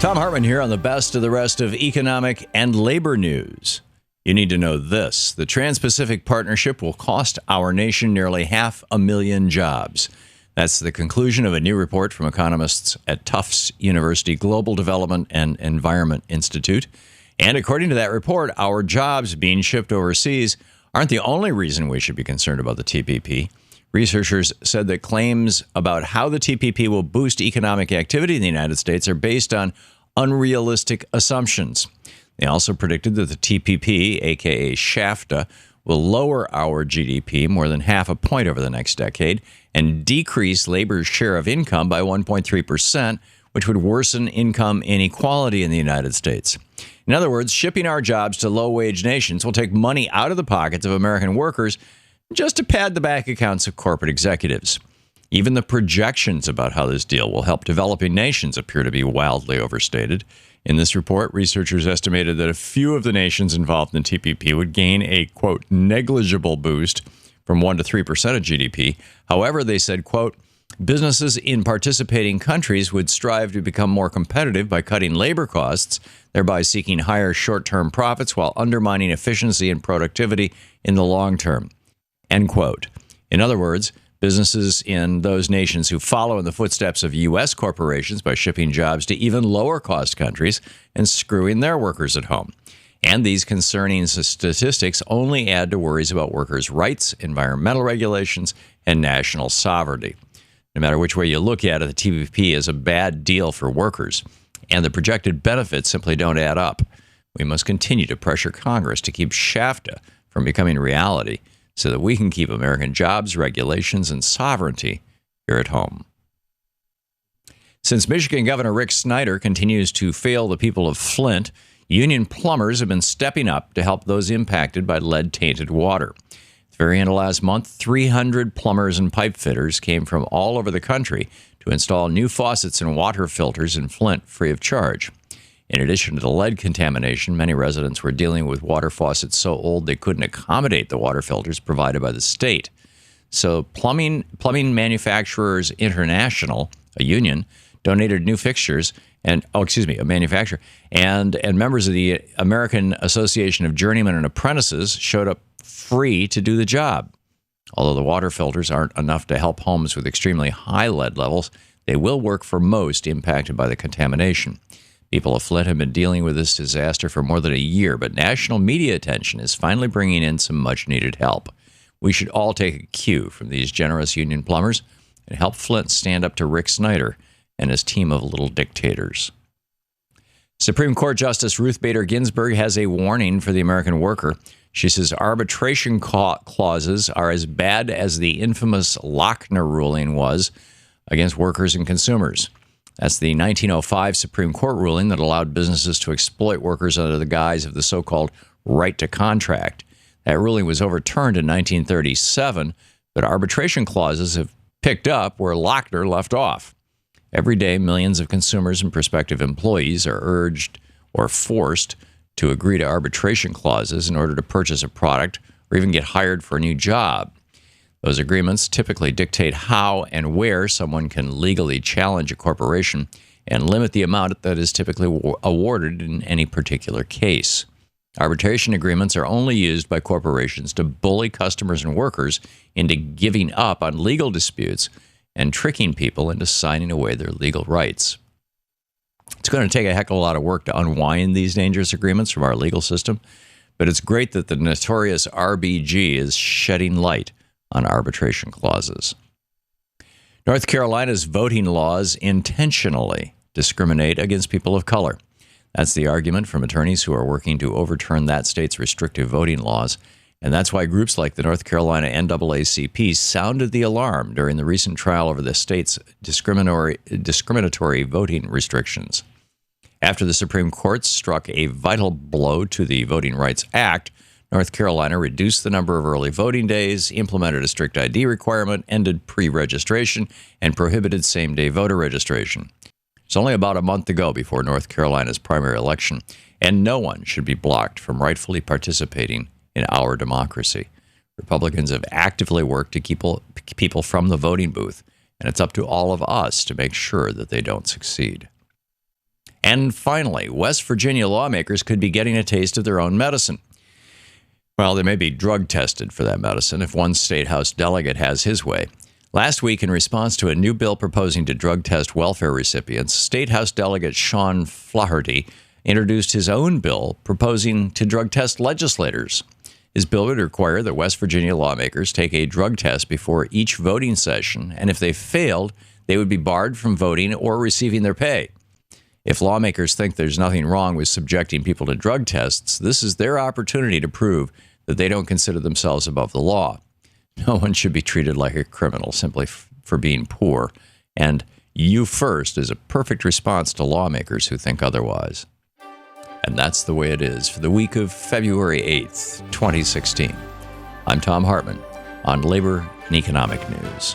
Thom Hartmann here on the best of the rest of economic and labor news. You need to know this. The Trans-Pacific Partnership will cost our nation nearly 500,000 jobs. That's the conclusion of a new report from economists at Tufts University Global Development and Environment Institute. And according to that report, our jobs being shipped overseas aren't the only reason we should be concerned about the TPP. Researchers said that claims about how the TPP will boost economic activity in the United States are based on unrealistic assumptions. They also predicted that the TPP, aka SHAFTA, will lower our GDP more than half a point over the next decade and decrease labor's share of income by 1.3%, which would worsen income inequality in the United States. In other words, shipping our jobs to low-wage nations will take money out of the pockets of American workers just to pad the bank accounts of corporate executives. Even the projections about how this deal will help developing nations appear to be wildly overstated. In this report, researchers estimated that a few of the nations involved in the TPP would gain a, quote, negligible boost from 1 to 3% of GDP. However, they said, quote, businesses in participating countries would strive to become more competitive by cutting labor costs, thereby seeking higher short-term profits while undermining efficiency and productivity in the long term, end quote. In other words, businesses in those nations who follow in the footsteps of U.S. corporations by shipping jobs to even lower-cost countries and screwing their workers at home. And these concerning statistics only add to worries about workers' rights, environmental regulations, and national sovereignty. No matter which way you look at it, the TPP is a bad deal for workers, and the projected benefits simply don't add up. We must continue to pressure Congress to keep SHAFTA from becoming reality so that we can keep American jobs, regulations, and sovereignty here at home. Since Michigan Governor Rick Snyder continues to fail the people of Flint, union plumbers have been stepping up to help those impacted by lead-tainted water. At the very end of last month, 300 plumbers and pipe fitters came from all over the country to install new faucets and water filters in Flint free of charge. In addition to the lead contamination, many residents were dealing with water faucets so old they couldn't accommodate the water filters provided by the state. So Plumbing Manufacturers International, a union, donated new fixtures and, a manufacturer, and members of the American Association of Journeymen and Apprentices showed up free to do the job. Although the water filters aren't enough to help homes with extremely high lead levels, they will work for most impacted by the contamination. People of Flint have been dealing with this disaster for more than a year, but national media attention is finally bringing in some much-needed help. We should all take a cue from these generous union plumbers and help Flint stand up to Rick Snyder and his team of little dictators. Supreme Court Justice Ruth Bader Ginsburg has a warning for the American worker. She says arbitration clauses are as bad as the infamous Lochner ruling was against workers and consumers. That's the 1905 Supreme Court ruling that allowed businesses to exploit workers under the guise of the so-called right to contract. That ruling was overturned in 1937, but arbitration clauses have picked up where Lochner left off. Every day, millions of consumers and prospective employees are urged or forced to agree to arbitration clauses in order to purchase a product or even get hired for a new job. Those agreements typically dictate how and where someone can legally challenge a corporation and limit the amount that is typically awarded in any particular case. Arbitration agreements are only used by corporations to bully customers and workers into giving up on legal disputes and tricking people into signing away their legal rights. It's going to take a heck of a lot of work to unwind these dangerous agreements from our legal system, but it's great that the notorious RBG is shedding light on arbitration clauses. North Carolina's voting laws intentionally discriminate against people of color. That's the argument from attorneys who are working to overturn that state's restrictive voting laws, and that's why groups like the North Carolina NAACP sounded the alarm during the recent trial over the state's discriminatory voting restrictions. After the Supreme Court struck a vital blow to the Voting Rights Act, North Carolina reduced the number of early voting days, implemented a strict ID requirement, ended pre-registration, and prohibited same-day voter registration. It's only about a month to go before North Carolina's primary election, and no one should be blocked from rightfully participating in our democracy. Republicans have actively worked to keep people from the voting booth, and it's up to all of us to make sure that they don't succeed. And finally, West Virginia lawmakers could be getting a taste of their own medicine. Well, they may be drug tested for that medicine if one state house delegate has his way. Last week, in response to a new bill proposing to drug test welfare recipients, State House Delegate Sean Flaherty introduced his own bill proposing to drug test legislators. His bill would require that West Virginia lawmakers take a drug test before each voting session, and if they failed, they would be barred from voting or receiving their pay. If lawmakers think there's nothing wrong with subjecting people to drug tests, this is their opportunity to prove that they don't consider themselves above the law. No one should be treated like a criminal simply for being poor, and "you first" is a perfect response to lawmakers who think otherwise. And that's the way it is for the week of February 8th, 2016. I'm Thom Hartmann on Labor and Economic News.